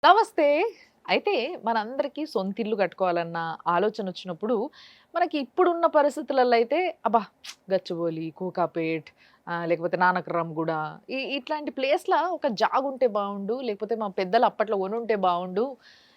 నమస్తే. అయితే మనందరికీ సొంతిల్లు కట్టుకోవాలన్న ఆలోచనొచ్చినప్పుడు, మనకి ఇప్పుడున్న పరిస్థితులలో అయితే అబ్బా! గచ్చిబౌలి, కోకాపేట్ లేకపోతే నానక్రామ్‌గూడ ఇట్లాంటి ప్లేస్‌ల ఒక జాగుంటే బావుండు. లేకపోతే మా పెద్దలు అప్పట్లో కొనుంటే బావుండు.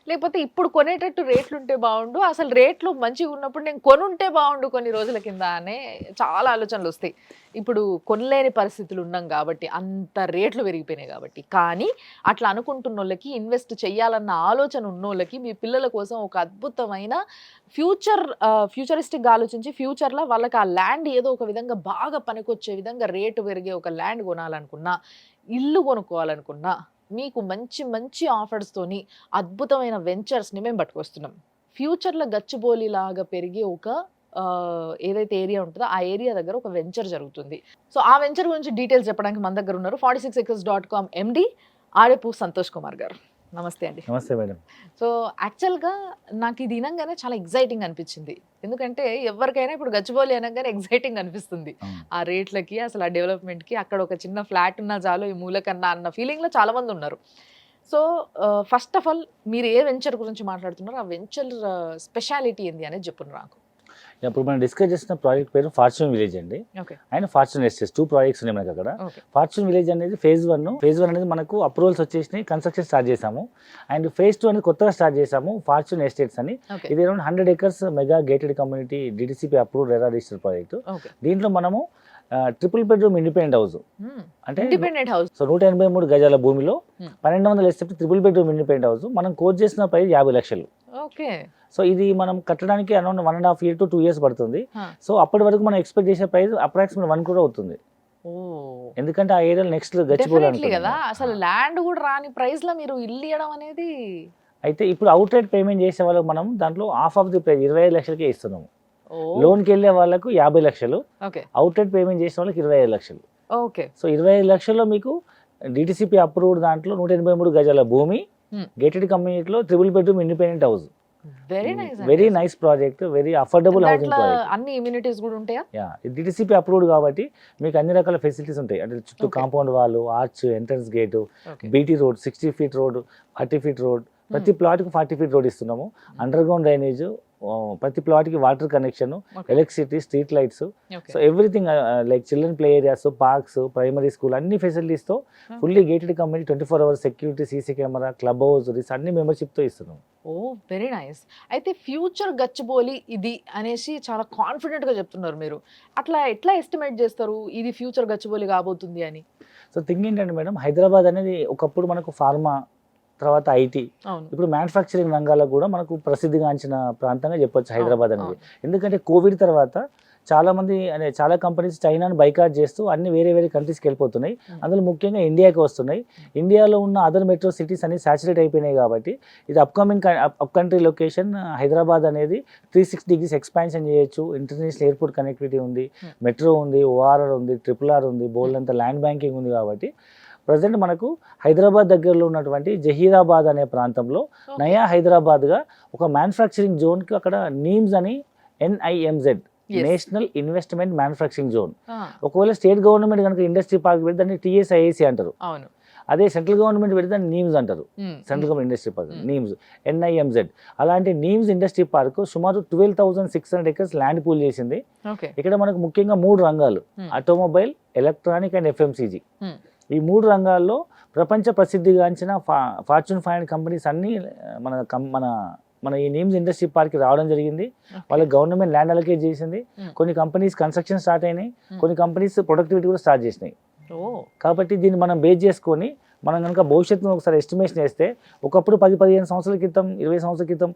లేకపోతే ఇప్పుడు కొనేటట్టు రేట్లుంటే బావుండు. అసలు రేట్లు మంచిగున్నప్పుడు నేను కొనుంటే బావుండు కొన్ని రోజుల కింద అనే చాలా ఆలోచనలొస్తాయి. ఇప్పుడు కొనలేని పరిస్థితులు ఉన్నాం గాబట్టి, అంత రేట్లు పెరిగిపోయినాయి గాబట్టి. కానీ అట్లా అనుకుంటున్నోళ్ళకి, ఇన్వెస్ట్ చేయాలన్న ఆలోచన ఉన్నోళ్ళకి, మీ పిల్లల కోసం ఒక అద్భుతమైన ఫ్యూచరిస్టిక్‌గా ఆలోచించి ఫ్యూచర్‌లో వాళ్ళకి ఆ ల్యాండ్ ఏదో ఒక విధంగా బాగా పనికొచ్చే విధంగా రేటు పెరిగే ఒక ల్యాండ్ కొనాలనుకున్నా, ఇల్లు కొనుక్కోవాలనుకున్నా, మీకు మంచి మంచి ఆఫర్స్‌తోని అద్భుతమైన వెంచర్స్‌ని మేము పట్టుకొస్తున్నాం. ఫ్యూచర్‌లో గచ్చిబౌలిలాగా పెరిగే ఒక ఏదైతే ఏరియా ఉంటదో, ఆ ఏరియా దగ్గర ఒక వెంచర్ జరుగుతుంది. సో, ఆ వెంచర్ గురించి డీటెయిల్స్ చెప్పడానికి మన దగ్గర ఉన్నారు 46acres.com ఎండీ ఆడెపు సంతోష్ కుమార్ గారు. నమస్తే అండి. నమస్తే మేడం. సో, యాక్చువల్‌గా నాకిది ఇనంగానే చాలా ఎక్సైటింగ్ అనిపిచ్చింది. ఎందుకంటే ఎవరికైనా ఇప్పుడు గచ్చిబౌలి అనంగానే ఎక్సైటింగ్ అనిపిస్తుంది. అవును. ఆ రేట్లకి, అసలు ఆ డెవలప్‌మెంట్‌కి అక్కడ ఒక చిన్న ఫ్లాట్ ఉన్నా చాలు ఈ మూలకన్నా అన్న ఫీలింగ్‌లో చాలా మందున్నారు. సో, ఫస్ట్ ఆఫ్ ఆల్ మీరు ఏ వెంచర్ గురించి మాట్లాడుతున్నారో, ఆ వెంచర్ స్పెషాలిటీ ఏంది అనేది జెప్పుండ్రి నాకు. ఇప్పుడు మనం డిస్కస్ చేసిన ప్రాజెక్ట్ పేరు ఫార్చ్యూన్ విలేజ్ అండి. Okay. And fortune estates 2 projects ఉన్నాయి మనకక్కడ. ఓకే. ఫార్చ్యూన్ విలేజ్ అనేది ఫేజ్ 1. ఫేజ్ 1 అనేది మనకు అప్రూవల్స్ వచ్చేసినాయి. కన్‌స్ట్రక్షన్ స్టార్ట్ చేసాము. అండ్ ఫేజ్ 2 అనేది కొత్తగా స్టార్ట్ చేసాము. ఫార్చ్యూన్ ఎస్టేట్స్ అని. ఓకే. ఇది around 100 acres mega gated community DTCP approved RERA registered project. Okay. దీంట్లో మనము ట్రిపుల్ బెడ్‌రూమ్ ఇండిపెండెంట్ హౌస్ అంటే ఇండిపెండెంట్ హౌస్. సో 183 గజాల భూమిలో హ్మ్. 1200 SFT triple bedroom independent house. మనం కోట్ చేసిన ప్రైస్ 50 లక్షలు. ఓకే. సో ఇది మనం కట్టడానికి అరౌండ్ 1.5 ఇయర్ టు 2 ఇయర్స్ పడుతుంది. ఆ! సో అప్పటి వరకు మనం ఎక్స్‌పెక్ట్ చేసే ప్రైస్ అప్రాక్సిమేట్ 1 crore అవుతుంది. ఓహ్! ఎందుకంటే ఆ ఏరియాలో నెక్స్ట్ గచ్చిబౌలి డెఫినైట్లీ గదా! అనుకున్నాము. అసలు ల్యాండ్ గూడా రాని ప్రైస్‌లో మీరు ఇల్లు ఇయ్యడం అనేది అయితే ఇప్పుడు అవుట్‌రైట్ పేమెంట్ చేసే వాళ్ళకి మనం దాంట్లో హాఫ్ ఆఫ్ ది ప్రైస్ 25 లక్షలకే ఇస్తున్నాము. ఓహ్! లోన్‌కెళ్ళే వాళ్ళకు 50 లక్షలు, ఓకే. అవుట్‌రైట్ పేమెంట్ చేసిన వాళ్ళకి 25 లక్షలు. ఓకే. సో 25 లక్షల్లో మీకు డీటీసీపీ అప్రూవ్డ్ దాంట్లో 183 గజాల భూమి, హ్మ్. గేటెడ్ కమ్యూనిటీలో triple bedroom independent house. Very nice అండి వెరీ అసలు. Nice project. Very affordable housing దాంట్లో ప్రాజెక్ట్. అన్ని ఇమ్యూనిటీస్ గూడా ఉంటాయా? ఇది డీటీసీపీ అప్రూవ్డ్ కాబట్టి మీకు అన్ని రకాల ఫెసిలిటీస్ ఉంటాయి. అంటే చుట్టూ okay. Compound wall, arch, entrance gate, okay. BT road, 60 feet road, 40 feet road. ప్రతి ప్లాట్‌కి 40 ఫీట్ రోడ్ ఇస్తున్నాము. అండర్ గ్రౌండ్ డ్రైనేజ్, ప్రతి ప్లాట్‌కి water connection, okay. Electricity, street lights. Okay. So everything like children play areas, parks, primary school అన్ని ఫెసిలిటీస్‌తో fully gated community 24 hours security, CC camera, club house అన్ని మెంబర్‌షిప్‌తో ఇస్తున్నాం. ఓహ్! Very nice. అయితే future Gachibowli ఇది అనేసి చాలా కాన్ఫిడెంట్‌గా చెప్తున్నారు మీరు. అట్లా ఎట్లా ఎస్టిమేట్ జేస్తారు? ఇది ఫ్యూచర్ గచ్చిబౌలి కాబోతుంది అని? సో థింగ్ ఏంటంటే మేడం, హైదరాబాద్ అనేది ఒకప్పుడు మనకు ఫార్మా, తర్వాత ఐటీ, అవును. ఇప్పుడు మ్యానుఫ్యాక్చరింగ్ రంగాలకు కూడా మనకు ప్రసిద్ధిగాంచిన ప్రాంతంగా చెప్పొచ్చు అవును. హైదరాబాద్ అనేది. అవును. ఎందుకంటే కోవిడ్ తర్వాత చాలామంది చాలా కంపెనీస్ చైనాను బైకాట్ చేస్తూ అన్ని వేరే వేరే కంట్రీస్కి వెళ్ళిపోతున్నాయి. అందులో ముఖ్యంగా ఇండియాకి వస్తున్నాయి. ఇండియాలో ఉన్న అదర్ మెట్రో సిటీస్ అన్ని సాచురేట్ అయిపోయినాయి కాబట్టి ఇది అప్ కంట్రీ లొకేషన్. హైదరాబాద్ అనేది 360 degrees ఎక్స్పాన్షన్ చేయొచ్చు. ఇంటర్నేషనల్ ఎయిర్పోర్ట్ కనెక్టివిటీ ఉంది, మెట్రో ఉంది, ఓఆర్ఆర్ ఉంది, RRR ఉంది, బోల్డంత ల్యాండ్ బ్యాంకింగ్ ఉంది కాబట్టి ప్రజెంట్ మనకు హైదరాబాద్ దగ్గరలో ఉన్నటువంటి జహీరాబాద్ అనే ప్రాంతంలో ఓకే. నయా హైదరాబాద్గా ఒక మ్యానుఫ్యాక్చరింగ్ జోన్కి అక్కడ నీమ్స్ అని NIMZ yes. National investment manufacturing zone. ఆ! ఒకవేళ స్టేట్ గవర్నమెంట్ కనుక ఇండస్ట్రీ పార్క్ పెడితే దాన్ని TSIAC అంటారు. అవును. అదే సెంట్రల్ గవర్నమెంట్ పెడితే దాన్ని నీమ్స్ అంటారు. హ్మ్. సెంట్రల్ గవర్నమెంట్ ఇండస్ట్రీ పార్క్ హ్మ్. నీమ్స్ NIMZ. అలాంటి నీమ్స్ ఇండస్ట్రీ పార్క్ సుమారు 12,600 ఎకర్స్ ల్యాండ్ పూల్ చేసింది. ఓకే. ఇక్కడ మనకు ముఖ్యంగా 3 రంగాలు, ఆటోమొబైల్, ఎలక్ట్రానిక్ అండ్ FMCG. హ్మ్. ఈ 3 రంగాల్లో ప్రపంచ ప్రసిద్ధిగాంచిన ఫార్చ్యూన్ 500 కంపెనీస్ అన్నీ మన మన మన ఈ నీమ్స్ ఇండస్ట్రీ పార్క్కి రావడం జరిగింది. వాళ్ళకి గవర్నమెంట్ ల్యాండ్ అలొకేట్ చేసింది. కొన్ని కంపెనీస్ కన్స్ట్రక్షన్ స్టార్ట్ అయినాయి, కొన్ని కంపెనీస్ ప్రొడక్టివిటీ కూడా స్టార్ట్ చేసినాయి. ఓహ్! కాబట్టి దీన్ని మనం బేస్ చేసుకొని మనం కనుక భవిష్యత్తులో ఒకసారి ఎస్టిమేషన్ వేస్తే ఒకప్పుడు 10-15 సంవత్సరాల క్రితం, 20 సంవత్సరాల క్రితం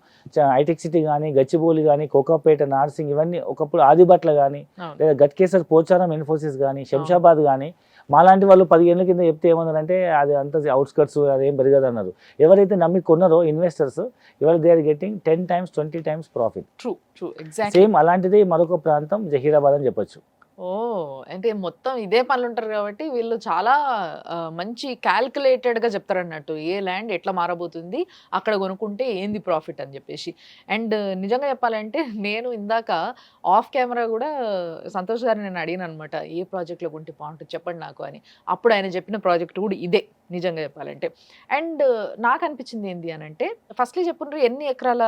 హైటెక్ సిటీ కానీ, గచ్చిబౌలి కానీ, కోకాపేట, నార్సింగ్ ఇవన్నీ ఒకప్పుడు ఆదిబట్ల కానీ, అవును. లేదా గట్కేసర్, పోచారం, ఇన్ఫోసిస్ కానీ, శంషాబాద్ కానీ మాలాంటి వాళ్ళు 10 ఏళ్ళ కింద చెప్తే ఏమన్నారంటే అది అంత అవుట్స్కట్స్ అదేం పెరగదు అన్నారు. ఎవరైతే నమ్మి కొన్నారో ఇన్వెస్టర్స్ ఇవాళ they are getting 10 times 20 times profit. True. True. Exactly. Same అలాంటిది మరొక ప్రాంతం జహీరాబాద్ అని చెప్పొచ్చు. అంటే మొత్తం ఇదే పనులుంటారు గాబట్టి, వీళ్ళు చాలా మంచి క్యాలిక్యులేటెడ్‌గా చెప్తారన్నట్టు. ఏ ల్యాండ్ ఎట్లా మారబోతుంది, అక్కడ కొనుక్కుంటే ఏంది ప్రాఫిట్ అని జెప్పేసి. అండ్ నిజంగా చెప్పాలంటే, నేను ఇందాక ఆఫ్ కెమెరా గూడా సంతోష్ గారిని నేను అడిగాననమాట. ఏ ప్రాజెక్ట్‌లో కొంటే బావుంటది చెప్పండి నాకు అని. అప్పుడు ఆయన చెప్పిన ప్రాజెక్ట్ గూడా ఇదే నిజంగా చెప్పాలంటే. అండ్ నాకనిపించింది ఏంది అనంటే, ఫస్ట్‌లీ చెప్పుండ్రి ఎన్ని ఎకరాల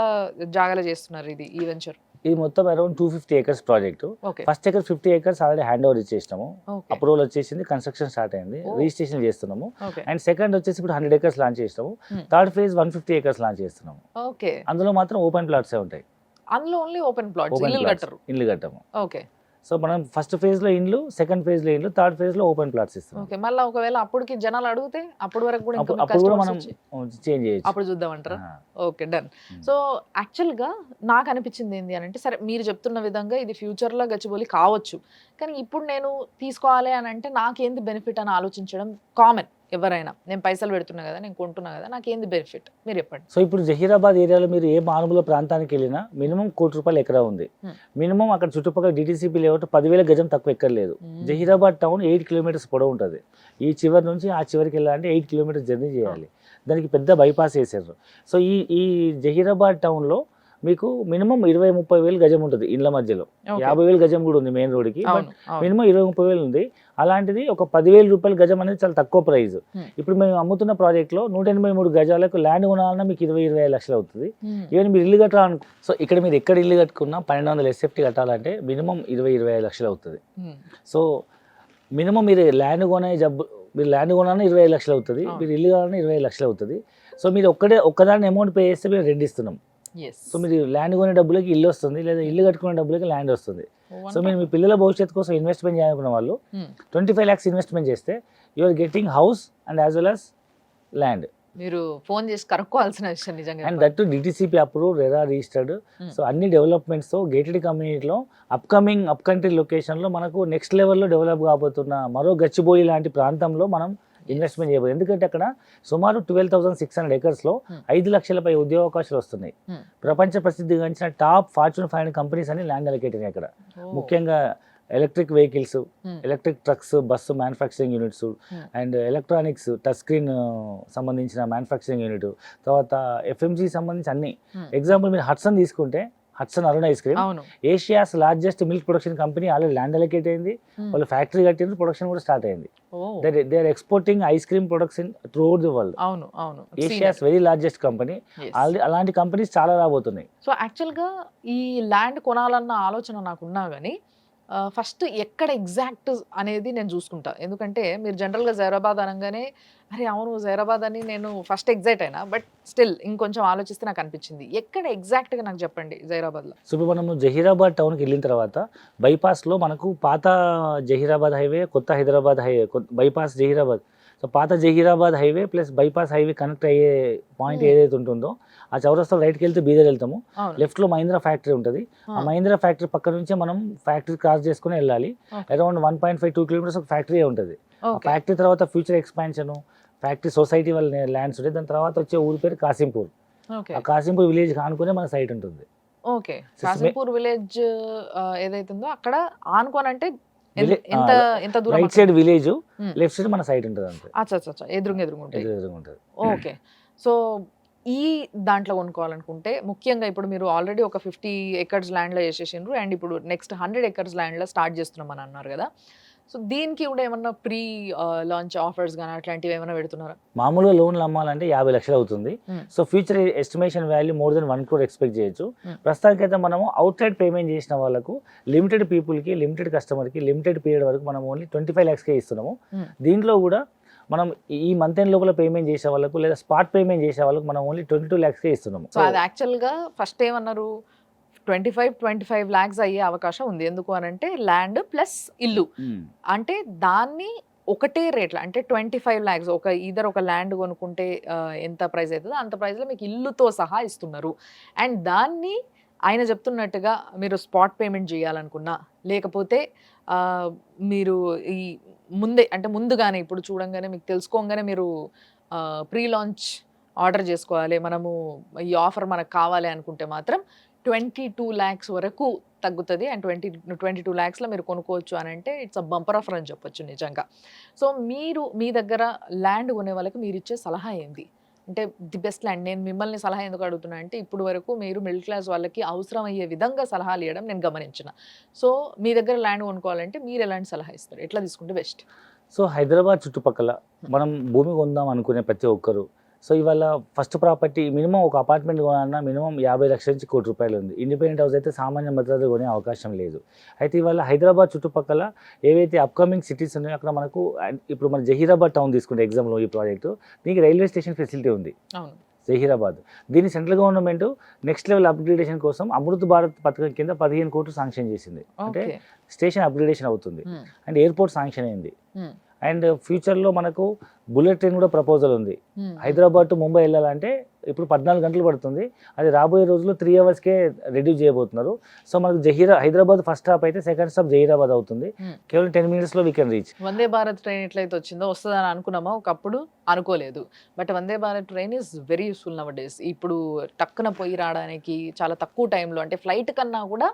జాగాలో చేస్తున్నారు ఇది ఈ వెంచర్? ఇది మొత్తం around 250 acres project. Okay. First acre 50 acres already hand over ఇచ్చేసినాము. ఓకే. అప్రూవల్ వచ్చేసింది, కన్స్ట్రక్షన్ స్టార్ట్ అయింది, ఓహ్! రిజిస్ట్రేషన్ చేస్తున్నాము. ఓకే. అండ్ సెకండ్ వచ్చేసి ఇప్పుడు 100 ఏకర్స్ లాంచ్ చేసినాము. Hmm. Third phase 150 acres launch చేస్తున్నాము. ఓకే. అందులో మాత్రం ఓపెన్ ప్లాట్సే ఉంటాయి. అందులో ఓన్లీ ఓపెన్ ప్లాట్స్. ఓపెన్ ఇల్లులు ప్లాట్స్, కట్టరు. ఇల్లు కట్టము. ఓకే. సో మనం ఫస్ట్ ఫేజ్ లో ఇండ్లు, సెకండ్ ఫేజ్ లో ఇండ్లు, థర్డ్ ఫేజ్ లో ఓపెన్ ప్లాట్స్ ఇస్తున్నాం. ఓకే. మళ్ళా ఒకవేళ అప్పటికి జనాలు అడిగితే అప్పటి వరకు కూడా ఇంకా అప్పుడు మీకు అప్పుడు కూడా కస్టమర్స్ మనం వచ్చి చేంజ్ చేయొచ్చు. అప్పుడు చూద్దామంటారా? ఆ. ఓకే. డన్. ఉమ్. సో, యాక్చువల్‌గా నాకనిపించింది ఏంది అనంటే, సరే మీరు చెప్తున్న విధంగా ఇది ఫ్యూచర్‌లో గచ్చిబౌలి కావచ్చు. కానీ ఇప్పుడు నేను తీసుకోవాలి అనంటే నాకేంది బెనిఫిట్ అని ఆలోచించడం కామన్ ఎవరైనా. నేను పైసలు పెడుతున్నా గదా! నేను కొంటున్నా గదా! నాకేంది బెనిఫిట్? మీరు చెప్పండి. సో ఇప్పుడు జహీరాబాద్ ఏరియాలో మీరు ఏ మారుమూల ప్రాంతానికి వెళ్ళినా మినిమం ₹1,00,00,000 ఎకరా ఉంది. Hmm. మినిమం అక్కడ చుట్టుపక్కల డిటిసిపి లేఅవుట్ 10,000 గజం తక్కువ ఎక్కర్లేదు. జహీరాబాద్ టౌన్ 8 కిలోమీటర్స్ పొడవు ఉంటుంది. ఈ చివరి నుంచి ఆ చివరికి వెళ్ళాలంటే 8 కిలోమీటర్స్ జర్నీ చేయాలి. దానికి పెద్ద బైపాస్ వేసారు. సో ఈ ఈ జహీరాబాద్ టౌన్లో మీకు మినిమం 20-30 వేలు గజం ఉంటుంది ఇండ్ల మధ్యలో. ఓకే. 50,000 గజం కూడా ఉంది మెయిన్ రోడ్కి. బట్ అవును. అవును. మినిమం 20-30 వేలు ఉంది. అలాంటిది ఒక ₹10,000 గజం అనేది చాలా తక్కువ ప్రైస్. Hmm. ఇప్పుడు మేము అమ్ముతున్న ప్రాజెక్ట్లో 183 గజాలకు ల్యాండ్ కొనాలన్నా మీకు 20-25 లక్షలు అవుతుంది. హ్మ్. ఈవెన్ మీరు ఇల్లు కట్టాలనుకో, సో ఇక్కడ మీరు ఎక్కడ ఇల్లు కట్టుకున్నా 1,200 ఎస్ఎఫ్టీ కట్టాలంటే మినిమం 20-25 లక్షలు అవుతుంది. హ్మ్. సో మినిమం మీరు ల్యాండ్ కొనే మీరు ల్యాండ్ కొనాలన్నా 25 లక్షలు అవుతుంది. అవును. మీరు ఇల్లు కావాలన్నా 25 లక్షలు అవుతుంది. సో మీరు ఒక్కదాన్ని అమౌంట్ పే చేస్తే మేము రెండు ఇస్తున్నాం. యెస్. సో మీరు ల్యాండ్ కొనే డబ్బులకి ఇల్లు వస్తుంది, లేదా ఇల్లు కట్టుకునే డబ్బులకి ల్యాండ్ వస్తుంది. సో మీరు మీ పిల్లల భవిష్యత్తు కోసం ఇన్వెస్ట్మెంట్ చేయాలనుకున్న వాళ్ళు హ్మ్. 25 lakhs ఇన్వెస్ట్మెంట్ చేస్తే you are getting house and as well as land. మీరు ఫోన్ చేసి కనుక్కోవాల్సిన విషయం నిజంగా అండ్ చెప్పాలి. That DTCP approve, RERA registered. Hmm. So అన్ని డెవలప్మెంట్స్తో గేటెడ్ కమ్యూనిటీలో అప్ కంట్రీ లొకేషన్లో మనకు నెక్స్ట్ లెవెల్లో డెవలప్ కాబోతున్న మరో గచ్చిబౌలి లాంటి ప్రాంతంలో మనం ఇన్వెస్ట్మెంట్ చేయబోదు. ఎందుకంటే అక్కడ సుమారు 12,600 ఎకర్స్లో Hmm. 5 లక్షలపై ఉద్యోగ అవకాశాలు వస్తున్నాయి. Hmm. ప్రపంచ ప్రసిద్ధిగాంచిన టాప్ ఫార్చ్యూన్ 500 కంపెనీస్ అని ల్యాండ్ అలొకేట్ అయినాయి అక్కడ. ఓ. ముఖ్యంగా electric vehicles, Hmm. Electric trucks, bus manufacturing units, Hmm. And electronics touch screen సంబంధించిన మ్యానుఫ్యాక్చరింగ్ యూనిట్, తర్వాత ఎఫ్ఎంజీ సంబంధించి అన్ని. Hmm. ఎగ్జాంపుల్ మీరు హట్సన్ తీసుకుంటే, హట్సన్ అరుణ్ ఐస్ క్రీమ్ అవును. Asia's largest milk production company, already land allocate అయింది, Hmm. వాళ్ళు ఫ్యాక్టరీ కట్టింది, ప్రొడక్షన్ కూడా స్టార్ట్ అయింది. Oh. They are exporting ice cream products in throughout the world. అవును. అవును. Asia's very largest company. Yes. Already అలాంటి companies చాలా రాబోతున్నాయి. సో యాక్చువల్‌గా ఈ ల్యాండ్ కొనాలన్న ఆలోచన నాకున్నా గానీ, ఫస్ట్ ఎక్కడ ఎగ్జాక్ట్ అనేది నేను చూసుకుంటా. ఎందుకంటే మీరు జనరల్‌గా జైరాబాద్ అనంగానే, అరే! అవును జైరాబాద్ అని నేను ఫస్ట్ ఎక్సైట్ అయినా. బట్ స్టిల్ ఇంకొంచెం ఆలోచిస్తే నాకు అనిపించింది. ఎక్కడ ఎగ్జాక్ట్‌గా నాకు చెప్పండి జైరాబాద్‌లో? సో ఇప్పుడు మనము జహీరాబాద్ టౌన్కి వెళ్ళిన తర్వాత బైపాస్లో మనకు పాత జహీరాబాద్ హైవే, కొత్త హైదరాబాద్ హైవే, బైపాస్ జహీరాబాద్. సో పాత Zaheerabad highway plus bypass highway connect అయ్యే పాయింట్ Hmm. ఏదైతే ఉంటుందో, ఆ చౌరస్తా రైట్కి వెళ్తే బీదర్ వెళ్తాము. అవును. లెఫ్ట్లో మహీంద్రా ఫ్యాక్టరీ ఉంటుంది. ఆ ఆ. మహీంద్రా ఫ్యాక్టరీ పక్క నుంచే మనం ఫ్యాక్టరీ క్రాస్ చేసుకుని వెళ్ళాలి. ఓకే. అరౌండ్ 1.5-2 కిలోమీటర్స్ ఒక ఫ్యాక్టరీ ఉంటుంది. ఆ ఓకే. ఫ్యాక్టరీ తర్వాత ఫ్యూచర్ ఎక్స్పాన్షన్, ఫ్యాక్టరీ సొసైటీ వాళ్ళ ల్యాండ్స్ ఉంటాయి. దాని తర్వాత వచ్చే ఊరి పేరు కాసింపూర్. ఓకే. ఆ కాసింపూర్ విలేజ్ ఆనుకునే మన సైట్ ఉంటుంది. ఓకే. కాసింపూర్ విలేజ్ ఏదైతే ఉందో అక్కడ ఆనుకోనంటే Village- ఎంత ఎంత దూరం రైట్ అక్కడ? Side village, Hmm. Left side మన సైట్ ఉంటుంది అంతే. అచ్చచ్చచ్చ. ఎదురుంగా ఉంటాయి. ఎదురుగా ఉంటుంది. ఓకే. సో, ఈ దాంట్లో కొనుక్కోవాలనుకుంటే ముఖ్యంగా ఇప్పుడు మీరు ఆల్రెడీ ఒక 50 ఎకర్స్ ల్యాండ్‌లో చేసేసిండ్రు. అండ్ ఇప్పుడు నెక్స్ట్ 100 ఎకర్స్ ల్యాండ్‌లో స్టార్ట్ చేస్తున్నామని అన్నారు గదా! సో, దీనికి కూడా ఏమన్నా ప్రీ లాంచ్ ఆఫర్స్ గాని అట్లాంటివి ఏమైనా పెడుతున్నారా? మామూలుగా లోన్లు అమ్మాలంటే 50 లక్షలు అవుతుంది. Hmm. So future estimation value more than 1 crore expect చేయొచ్చు. Hmm. ప్రస్తుతానికైతే మనము అవుట్ సైడ్ పేమెంట్ చేసిన వాళ్ళకు, లిమిటెడ్ పీపుల్కి, లిమిటెడ్ కస్టమర్కి, లిమిటెడ్ పీరియడ్ వరకు మనం ఓన్లీ 25 lakhsకే ఇస్తున్నాము. Hmm. దీంట్లో కూడా మనం ఈ మంత్ ఎండ్ లోపల పేమెంట్ చేసే వాళ్ళకు, లేదా స్పాట్ పేమెంట్ చేసే వాళ్ళకు మనం ఓన్లీ 22 lakhsకే ఇస్తున్నాము. సో, అది యాక్చువల్‌గా ఫస్ట్ ఏమన్నారు 25 lakhs అయ్యే అవకాశం ఉంది. ఎందుకు అనంటే ల్యాండ్ ప్లస్ ఇల్లు. అంటే దాన్ని ఒకటే రేట్‌లో అంటే 25 lakhs ఒక ల్యాండ్ కొనుక్కుంటే ఎంత ప్రైస్ అయితదో అంత ప్రైస్‌లో మీకు ఇల్లుతో సహా ఇస్తున్నారు. అండ్ దాన్ని ఆయన చెప్తున్నట్టుగా మీరు స్పాట్ పేమెంట్ చేయాలనుకున్నా, లేకపోతే మీరు ఈ ముందుగానే ఇప్పుడు చూడంగానే మీకు తెలుసుకోగానే మీరు ప్రీ లాంచ్ ఆర్డర్ చేసుకోవాలి. మనము ఈ ఆఫర్ మనకు కావాలి అనుకుంటే మాత్రం 22 lakhs వరకు తగ్గుతుంది అండ్ 22 lakhsలో మీరు కొనుక్కోవచ్చు అని అంటే ఇట్స్ అ బంపర్ ఆఫర్ అని చెప్పొచ్చు నిజంగా. సో మీరు మీ దగ్గర ల్యాండ్ కొనే వాళ్ళకి మీరు ఇచ్చే సలహా ఏంది? అంటే ది బెస్ట్ ల్యాండ్. నేను మిమ్మల్ని సలహా ఎందుకు అడుగుతున్నా అంటే ఇప్పుడు వరకు మీరు మిడిల్ క్లాస్ వాళ్ళకి అవసరం అయ్యే విధంగా సలహాలు ఇవ్వడం నేను గమనించిన. సో మీ దగ్గర ల్యాండ్ కొనుక్కోవాలంటే మీరు ఎలాంటి సలహా ఇస్తారు? ఎట్లా తీసుకుంటే బెస్ట్? సో హైదరాబాద్ చుట్టుపక్కల మనం భూమి కొందాం అనుకునే ప్రతి ఒక్కరు, సో ఇవాళ ఫస్ట్ ప్రాపర్టీ మినిమం ఒక అపార్ట్మెంట్ కొనాలన్నా మినిమం 50 లక్షల నుంచి ₹1 కోటి ఉంది. ఇండిపెండెంట్ హౌస్ అయితే సామాన్య మధ్యతరగతి కొనే అవకాశం లేదు. అయితే ఇవాళ హైదరాబాద్ చుట్టుపక్కల ఏవైతే అప్కమింగ్ సిటీస్ ఉన్నాయో అక్కడ మనకు ఇప్పుడు మన జహీరాబాద్ టౌన్ తీసుకుంటే ఎగ్జాంపుల్ ఈ ప్రాజెక్టు, దీనికి రైల్వే స్టేషన్ ఫెసిలిటీ ఉంది. అవును. జహీరాబాద్ దీన్ని central government next level upgradation కోసం అమృత్ భారత్ పథకం కింద 15 కోట్లు శాంక్షన్ చేసింది. అంటే ఓకే. స్టేషన్ అప్గ్రేడేషన్ అవుతుంది అండ్ ఎయిర్పోర్ట్ శాంక్షన్ అయింది. అండ్ ఫ్యూచర్లో మనకు బుల్లెట్ ట్రైన్ కూడా ప్రపోజల్ ఉంది. హైదరాబాద్ టు ముంబై వెళ్ళాలంటే ఇప్పుడు 14 గంటలు పడుతుంది, అది రాబోయే రోజుల్లో 3 అవర్స్కే రెడ్యూస్ చేయబోతున్నారు. సో మనకు హైదరాబాద్ ఫస్ట్ స్టాప్ అయితే సెకండ్ స్టాప్ జహీరాబాద్ అవుతుంది. కేవలం 10 minutesలో we can reach. Vande Bharat train ఎట్లయితే వచ్చిందో వస్తుందని అనుకున్నామా ఒకప్పుడు, అనుకోలేదు. But Vande Bharat train is very useful nowadays. ఇప్పుడు టక్కున పోయి రావడానికి చాలా తక్కువ టైంలో, అంటే ఫ్లైట్ కన్నా కూడా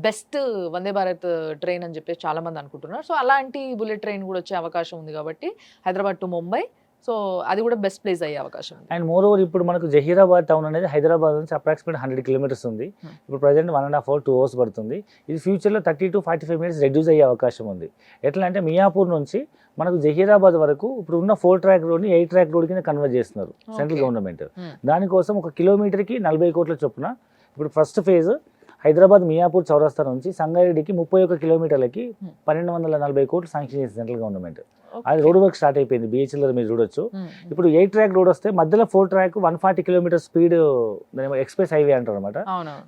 బెస్ట్ వందే భారత్ ట్రైన్ అని చెప్పేసి చాలా మంది అనుకుంటున్నారు. సో అలాంటి బుల్లెట్ ట్రైన్ కూడా వచ్చే అవకాశం ఉంది కాబట్టి హైదరాబాద్ టు ముంబై, సో అది కూడా బెస్ట్ ప్లేస్ అయ్యే అవకాశం ఉంది. అండ్ మోర్ ఓవర్ ఇప్పుడు మనకు జహీరాబాద్ టౌన్ అనేది హైదరాబాద్ నుంచి అప్రాక్సిమేట్ 100 kilometers ఉంది. ఇప్పుడు ప్రజెంట్ 1.5 hours 2 hours పడుతుంది. ఇది ఫ్యూచర్లో 30 to 45 minutes రెడ్యూస్ అయ్యే అవకాశం ఉంది. ఎట్లా అంటే మియాపూర్ నుంచి మనకు జహీరాబాద్ వరకు ఇప్పుడు ఉన్న 4-track రోడ్ని 8-track రోడ్ కింద కన్వర్ట్ చేస్తున్నారు సెంట్రల్ గవర్నమెంట్. దానికోసం 1 kilometerకి 40 కోట్ల చొప్పున ఇప్పుడు ఫస్ట్ ఫేజ్ హైదరాబాద్ మియాపూర్ చౌరస్తా నుంచి సంగారెడ్డికి 31 kilometerలకి 1240 కోట్లు శాంక్షన్ చేసింది సెంట్రల్ గవర్నమెంట్. అది రోడ్ వర్క్ స్టార్ట్ అయిపోయింది. BHL మీరు చూడొచ్చు. ఇప్పుడు 8-track రోడ్ వస్తే మధ్యలో 4-track 140 kilometers speed express highway అంటారు అనమాట.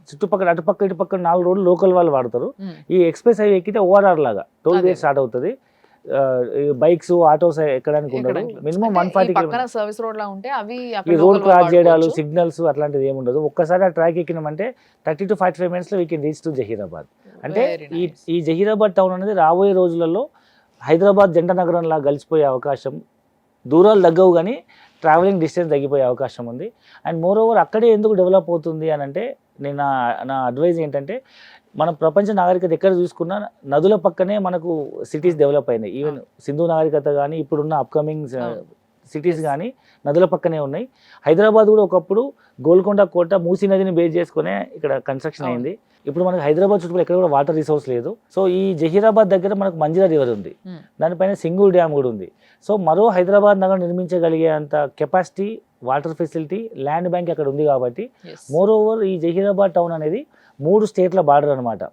చుట్టుపక్కల అటుపక్క ఇటుపక్క 4 రోడ్లు లోకల్ వాళ్ళు వాడతారు. ఈ ఎక్స్ప్రెస్ హైవే ఎక్కితే ORR లాగా టోల్ గేట్ స్టార్ట్ అవుతుంది. బైక్స్ ఆటోస్ ఎక్కడానికి ఉండదు. మినిమం 140 kilometers సర్వీస్ రోడ్ లా ఉంటే అవి ఈ రోడ్ క్రాస్ చేయడాలు సిగ్నల్స్ అట్లాంటిది ఏమి ఉండదు. ఒక్కసారి ఆ ట్రాక్ ఎక్కినామంటే 30 to 45 minutesలో we can reach to Zaheerabad. అంటే ఈ జహీరాబాద్ టౌన్ అనేది రాబోయే రోజులలో హైదరాబాద్ జంట నగరం లాగా కలిసిపోయే అవకాశం, దూరాలు తగ్గవు కానీ ట్రావెలింగ్ డిస్టెన్స్ తగ్గిపోయే అవకాశం ఉంది. అండ్ మోర్ ఓవర్ అక్కడే ఎందుకు డెవలప్ అవుతుంది అని అంటే నేను నా అడ్వైజ్ ఏంటంటే, మన ప్రపంచ నాగరికత ఎక్కడ చూసుకున్నా నదుల పక్కనే మనకు సిటీస్ డెవలప్ అయినాయి. ఈవెన్ సింధు నాగరికత కానీ ఇప్పుడున్న అప్కమింగ్ సిటీస్ కానీ నదుల పక్కనే ఉన్నాయి. హైదరాబాద్ కూడా ఒకప్పుడు గోల్కొండ కోట మూసీ నదిని బేస్ చేసుకునే ఇక్కడ కన్స్ట్రక్షన్ అయింది. ఇప్పుడు మనకు హైదరాబాద్ చుట్టూ ఎక్కడ కూడా వాటర్ రిసోర్స్ లేదు. సో ఈ జహీరాబాద్ దగ్గర మనకు మంజిరా రివర్ ఉంది, దానిపైన సింగూర్ డ్యామ్ కూడా ఉంది. సో మరో హైదరాబాద్ నగరం నిర్మించగలిగే అంత capacity, water facility, land bank అక్కడ ఉంది కాబట్టి మోర్ ఓవర్ ఈ జహీరాబాద్ టౌన్ అనేది 3 స్టేట్ల బార్డర్ అనమాట,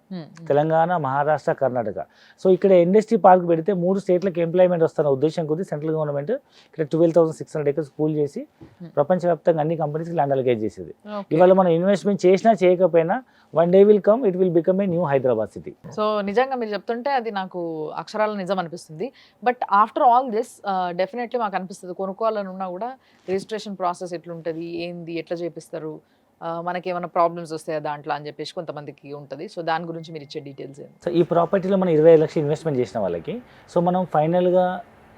తెలంగాణ, మహారాష్ట్ర, కర్ణాటక. సో ఇక్కడ ఇండస్ట్రీ పార్క్ పెడితే 3 స్టేట్లకు ఎంప్లాయ్మెంట్ వస్తున్న ఉద్దేశం కొద్ది సెంట్రల్ గవర్నమెంట్ ఇక్కడ 12,600 acres పూల్ చేసి ప్రపంచవ్యాప్తంగా అన్ని కంపెనీస్కి ల్యాండ్ అలొకేట్ చేసేది. ఇవాళ మనం ఇన్వెస్ట్మెంట్ చేసినా చేయకపోయినా one day will come, it will become a new Hyderabad city. So నిజంగా మీరు చెప్తుంటే అది నాకు అక్షరాల నిజం అనిపిస్తుంది. But after all this definitely మాకు అనిపిస్తుంది కొనుక్కోవాలని ఉన్నా కూడా రిజిస్ట్రేషన్ ప్రాసెస్ ఎట్లుంటుంది, ఏంది, ఎట్లా చేపిస్తారు, మనకి ఏమైనా ప్రాబ్లమ్స్ వస్తాయా దాంట్లో అని చెప్పేసి కొంతమందికి ఉంటుంది. సో దాని గురించి మీరు ఇచ్చే డీటెయిల్స్ ఏంటి? సో ఈ ప్రాపర్టీలో మనం 25 లక్షలు ఇన్వెస్ట్మెంట్ చేసిన వాళ్ళకి సో మనం ఫైనల్గా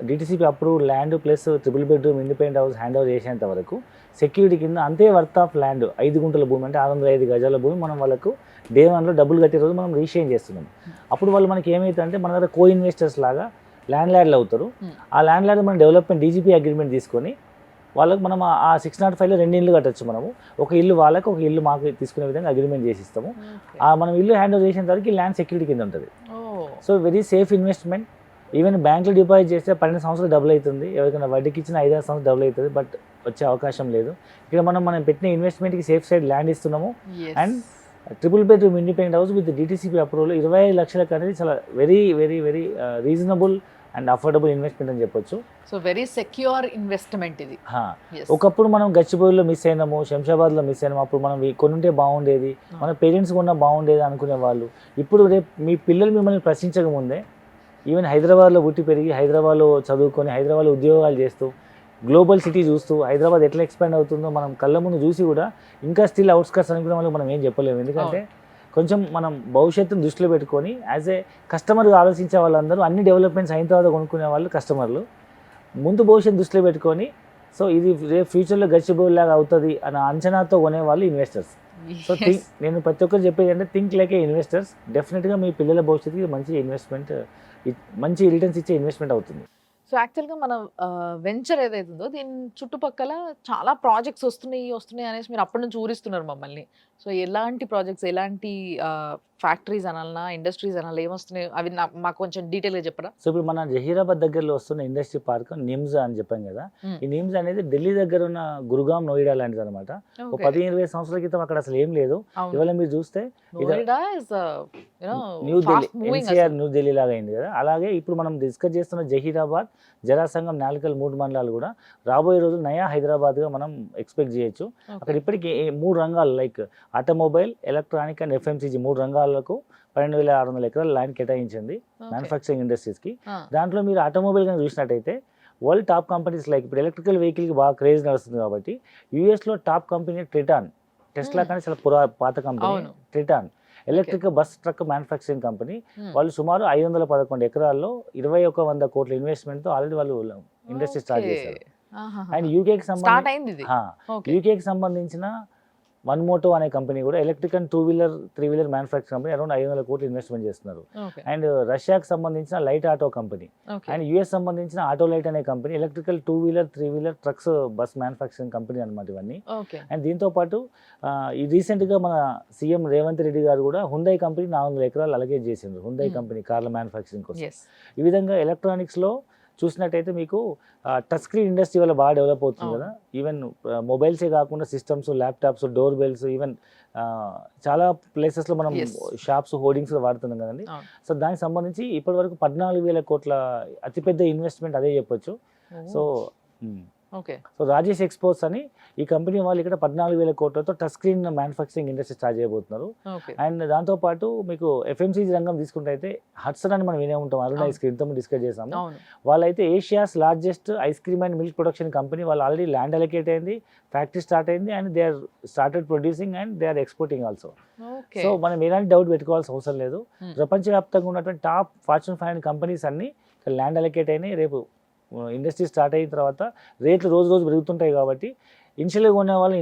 DTCP approve land plus 3 bedroom independent house hand over చేసేంత వరకు సెక్యూరిటీ కింద అంతే వర్త్ ఆఫ్ ల్యాండ్ 5 గుంటల భూమి అంటే 605 గజాల భూమి మనం వాళ్ళకు డే 1లో డబ్బులు కట్టే రోజు మనం రిజిస్ట్రేషన్ చేస్తున్నాం. అప్పుడు వాళ్ళు మనకి ఏమవుతుందంటే మన దగ్గర కో ఇన్వెస్టర్స్ లాగా ల్యాండ్ లార్డ్లు అవుతారు. ఆ ల్యాండ్ లార్డ్ మనం డెవలప్మెంట్ DGP అగ్రిమెంట్ తీసుకొని వాళ్ళకి మనం ఆ 605లో 2 ఇళ్ళు కట్టచ్చు. మనము ఒక ఇల్లు వాళ్ళకి, ఒక ఇల్లు మాకు తీసుకునే విధంగా అగ్రిమెంట్ చేసిస్తాము. మనం ఇల్లు హ్యాండ్ ఓవర్ చేసిన తర్వాత ల్యాండ్ సెక్యూరిటీ కింద ఉంటుంది. So very safe investment. Even బ్యాంకులో డిపాజిట్ చేస్తే 12 సంవత్సరాలు డబుల్ అవుతుంది, ఎవరికైనా వడ్డీకి ఇచ్చిన 5-6 సంవత్సరాలు డబుల్ అవుతుంది. బట్ వచ్చే అవకాశం లేదు. ఇక్కడ మనం పెట్టిన ఇన్వెస్ట్మెంట్కి సేఫ్ సైడ్ ల్యాండ్ ఇస్తున్నాము. And 3 bedroom independent house with DTCP approval 25 లక్షలకు అనేది చాలా very very very reasonable and affordable investment అని చెప్పొచ్చు. సో వెరీ సెక్యూర్ ఇన్వెస్ట్మెంట్ ఇది. ఒకప్పుడు మనం గచ్చిబౌలిలో మిస్ అయినాము, శంషాబాద్లో మిస్ అయినాము, అప్పుడు మనం కొనుంటే బాగుండేది, మన పేరెంట్స్ కొన్నా బాగుండేది అనుకునే వాళ్ళు ఇప్పుడు రేపు మీ పిల్లలు మిమ్మల్ని ప్రశ్నించకముందే ఈవెన్ హైదరాబాద్లో పుట్టి పెరిగి హైదరాబాద్లో చదువుకొని హైదరాబాద్లో ఉద్యోగాలు చేస్తూ గ్లోబల్ సిటీ చూస్తూ హైదరాబాద్ ఎట్లా ఎక్స్పాండ్ అవుతుందో మనం కళ్ళ ముందు చూసి కూడా ఇంకా స్టిల్ అవుట్స్కట్స్ అనుకునే వాళ్ళు మనం ఏం చెప్పలేము. ఎందుకంటే కొంచెం మనం భవిష్యత్తును దృష్టిలో పెట్టుకొని యాజ్ ఏ కస్టమర్గా ఆలోచించే వాళ్ళందరూ అన్ని డెవలప్మెంట్స్ అయిన తర్వాత కొనుక్కునే వాళ్ళు కస్టమర్లు, ముందు భవిష్యత్తు దృష్టిలో పెట్టుకొని సో ఇది రేపు ఫ్యూచర్లో గచ్చిబౌలి లాగా అవుతుంది అన్న అంచనాతో కొనేవాళ్ళు ఇన్వెస్టర్స్. So Yes. నేను ప్రతి ఒక్కరు చెప్పేది అంటే థింక్ లైక్ ఏ ఇన్వెస్టర్స్. డెఫినెట్గా మీ పిల్లల భవిష్యత్తుకి మంచి ఇన్వెస్ట్మెంట్, మంచి రిటర్న్స్ ఇచ్చే ఇన్వెస్ట్మెంట్ అవుతుంది. సో యాక్చువల్‌గా మన వెంచర్ ఏదైతే ఉందో దీని చుట్టుపక్కల చాలా ప్రాజెక్ట్స్ వస్తున్నాయి అనేసి మీరు అప్పటి నుంచి ఊరిస్తున్నారు మమ్మల్ని. సో ఎలాంటి ప్రాజెక్ట్స్, ఎలాంటి ఫ్యాక్టరీస్ అనాలనా, ఇండస్ట్రీస్ అనాలా ఏమొస్తున్నాయి? అవి మాకు కొంచెం డీటెయిల్‌గా చెప్పరా? సో ఇప్పుడు మన జహీరాబాద్ దగ్గరలో వస్తున్న ఇండస్ట్రీ పార్క్ నిమ్స్ అని చెప్పాం కదా. హ్మ్. ఈ నిమ్స్ అనేది ఢిల్లీ దగ్గర ఉన్న గురుగాం, నోయిడా లాంటిది అనమాట. ఒక ఓకే. 15-20 సంవత్సరాల క్రితం అక్కడ అసలు ఏం లేదు. అవును. ఇవాళ మీరు చూస్తే Noida is new Delhi, fast moving NCR అసలు. న్యూ ఢిల్లీ లాగా అయింది కదా. అలాగే ఇప్పుడు మనం డిస్కస్ చేస్తున్న జహీరాబాద్, జరాసంగం, నాల్కల్ 3 మండలాలు కూడా రాబోయే రోజులు నయా హైదరాబాద్గా మనం ఎక్స్పెక్ట్ చేయొచ్చు. అక్కడ ఓకే. ఇప్పటికీ 3 రంగాలు like automobile, electronic and FMCG 3 రంగాలకు 12,600 ఎకరాల ల్యాండ్ కేటాయించింది ఓకే. మ్యానుఫ్యాక్చరింగ్ ఇండస్ట్రీస్కి. ఆ! దాంట్లో మీరు ఆటోమొబైల్ కనుక చూసినట్టయితే వరల్డ్ టాప్ కంపెనీస్ లైక్ ఇప్పుడు ఎలక్ట్రికల్ వెహికల్కి బాగా క్రేజ్ నడుస్తుంది కాబట్టి యూఎస్లో టాప్ కంపెనీ ట్రిటాన్. టెస్లా హ్మ్. కానీ చాలా పాత కంపెనీ అవును. Triton. Electric bus truck manufacturing company. హ్మ్. వాళ్ళు సుమారు 511 ఎకరాల్లో 21,100 కోట్ల ఇన్వెస్ట్మెంట్తో ఆల్రెడీ వాళ్ళు ఇండస్ట్రీ స్టార్ట్ ఓకే. చేశారు. ఆహాహా. అండ్ యూకేకి స్టార్ట్ సంబంధించి అయింది ఇది. ఓకే. యూకేకి సంబంధించిన వన్మోటో అనే కంపెనీ కూడా electric and two wheeler three wheeler manufacturing company around 500 కోట్లు ఇన్వెస్ట్మెంట్ చేస్తున్నారు. ఓకే. అండ్ రష్యాకి సంబంధించిన light auto company okay. And US సంబంధించిన ఆటో లైట్ అనే company electrical two wheeler three wheeler trucks bus manufacturing company అనమాట ఇవన్నీ. ఓకే. అండ్ దీంతో పాటు ఈ రీసెంట్గా మన సీఎం రేవంత్ రెడ్డి గారు కూడా హుండై కంపెనీ 400 ఎకరాలు అలగేట్ చేసిండ్రు. హుండై కంపెనీ కార్ల మ్యానుఫ్యాక్చరింగ్ కోసం. యెస్. ఈ విధంగా ఎలక్ట్రానిక్స్లో చూసినట్టయితే మీకు టచ్ స్క్రీన్ ఇండస్ట్రీ వల్ల బాగా డెవలప్ అవుతుంది అవును. కదా. ఈవెన్ మొబైల్సే కాకుండా systems, laptops, door bells, even చాలా ప్లేసెస్లో మనం Yes. షాప్స్, హోర్డింగ్స్ వాడుతున్నాం కదండి. అవును. సో దానికి సంబంధించి ఇప్పటివరకు 14,000 కోట్ల అతిపెద్ద ఇన్వెస్ట్మెంట్ అదే చెప్పొచ్చు. So okay. So Rajesh exports అని ఈ కంపెనీ వాళ్ళు ఇక్కడ 14,000 కోట్లతో touch screen manufacturing industry start చేయబోతున్నారు. ఓకే. అండ్ దాంతోపాటు మీకు ఎఫ్ఎంసీజీ రంగం తీసుకుంటే అయితే హట్సన్ అని మనం వినే ఉంటాం, అరుణ్ ఐస్ క్రీమ్తో డిస్కస్ చేసాము. అవును. వాళ్ళైతే Asia's largest ice cream and milk production company. వాళ్ళు ఆల్రెడీ ల్యాండ్ అలొకేట్ అయింది, ఫ్యాక్టరీ స్టార్ట్ అయింది and they are started producing and they are exporting also. Okay. So మనం ఎలాంటి డౌట్ పెట్టుకోవాల్సిన అవసరం లేదు. Hmm. ప్రపంచవ్యాప్తంగా ఉన్నటువంటి టాప్ ఫార్చ్యూన్ 500 కంపెనీస్ అన్ని ల్యాండ్ అలొకేట్ అయినాయి. రేపు ఇండస్ట్రీ స్టార్ట్ అయిన తర్వాత రేట్లు రోజు రోజు పెరుగుతుంటాయి కాబట్టి ఇనిషియల్గా కొనే వాళ్ళు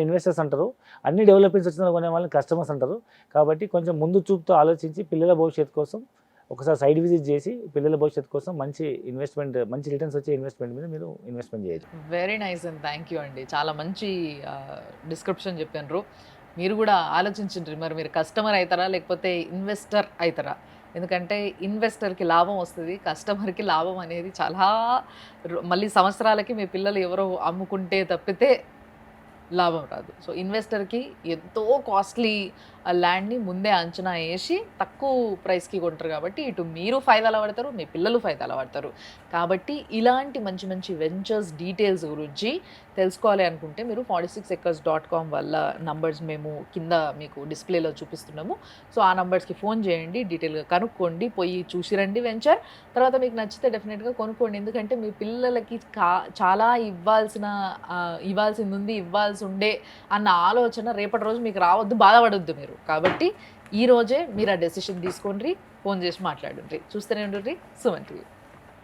ఇన్వెస్టర్స్ అంటారు, అన్ని డెవలప్మెంట్స్ వచ్చిన కొనే వాళ్ళని కస్టమర్స్ అంటారు. కాబట్టి కొంచెం ముందు చూపుతో ఆలోచించి పిల్లల భవిష్యత్తు కోసం ఒకసారి సైడ్ విజిట్ చేసి పిల్లల భవిష్యత్తు కోసం మంచి ఇన్వెస్ట్మెంట్, మంచి రిటర్న్స్ వచ్చే ఇన్వెస్ట్మెంట్ మీద మీరు ఇన్వెస్ట్మెంట్ చేయొచ్చు. Very nice and thank you అండి. చాలా మంచి డిస్క్రిప్షన్ చెప్పినారు. మీరు కూడా ఆలోచించండి, మరి మీరు కస్టమర్ అవుతారా లేకపోతే ఇన్వెస్టర్ అవుతారా? ఎందుకంటే ఇన్వెస్టర్కి లాభం వస్తుంది, కస్టమర్కి లాభం అనేది చాలా మళ్ళీ సంవత్సరాలకి మీ పిల్లలు ఎవరో అమ్ముకుంటే తప్పితే లాభం రాదు. సో ఇన్వెస్టర్కి ఎంతో కాస్ట్లీ ల్యాండ్ని ముందే అంచనా వేసి తక్కువ ప్రైస్కి కొంటారు కాబట్టి ఇటు మీరు ఫైదాలు పడతారు, మీ పిల్లలు ఫైదాలు పడతారు. కాబట్టి ఇలాంటి మంచి మంచి వెంచర్స్ డీటెయిల్స్ గురించి తెలుసుకోవాలి అనుకుంటే మీరు 46acres.com వల్ల నంబర్స్ మేము కింద మీకు డిస్ప్లేలో చూపిస్తున్నాము. సో ఆ నంబర్స్కి ఫోన్ చేయండి, డీటెయిల్గా కనుక్కోండి, పోయి చూసిరండి వెంచర్. తర్వాత మీకు నచ్చితే డెఫినెట్గా కొనుక్కోండి. ఎందుకంటే మీ పిల్లలకి చాలా ఇవ్వాల్సింది ఉంది, ఇవ్వాల్సి ఉండే అన్న ఆలోచన రేపటి రోజు మీకు రావద్దు, బాధపడొద్దు మీరు. కాబట్టి ఈ రోజే మీరు ఆ డెసిషన్ తీసుకోండి, ఫోన్ చేసి మాట్లాడండి. చూస్తూనే ఉండండి సుమన్ టీవీ.